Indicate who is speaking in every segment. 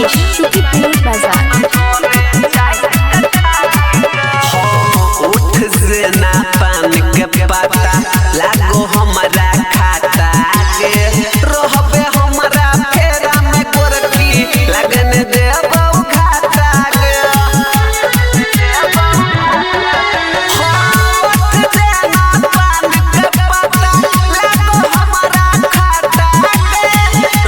Speaker 1: उमेश शुकीपुर बाजार।
Speaker 2: उठ से ना पान के पता लागो हमारा खाता के रहबे हमारा फेरा में गोरकी लगन देबो खाता के उठ से ना पान के पता लागो हमारा खाता के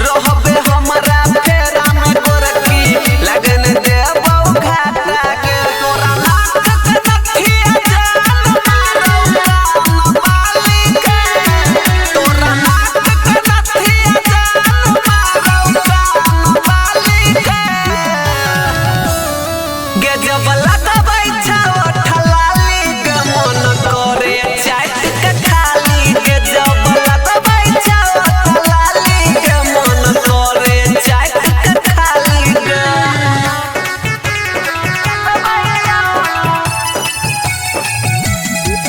Speaker 2: रहबे हमारा फेरा में गोरकी लगन देबो खाता के तोरा नाक के नथिया जान मारो कान वाली के तोरा नाक के नथिया जान मारो कान वाली के गे जब लगबै छाओ ठलाली के मन करे चाट के खाली गे जब लगबै छाओ ठलाली के मन करे चाट के खाली गे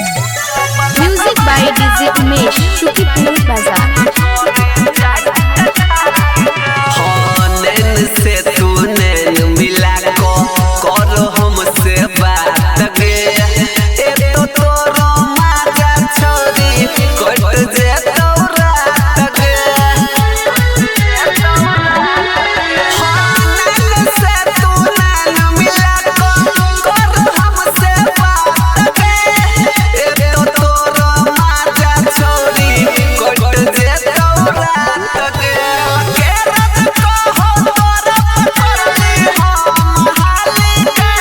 Speaker 1: music by DJ Umesh Shukipur बाजार।
Speaker 2: नैन से तू नैन मिला को करो हमसे बात गे ए तो तोरो माजा छोरी कट जे रात गे नैन से तू नैन मिला को करो हमसे बात गे ए तो तोरो माजा छोरी कट जे रात गे के रत को हो तोरा पकड़ली हम हाली के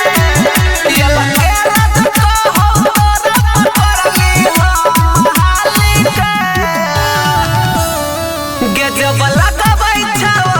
Speaker 2: ये के रत को हो तोरा पकड़ली हम हाली के गे जब लगबै छाओ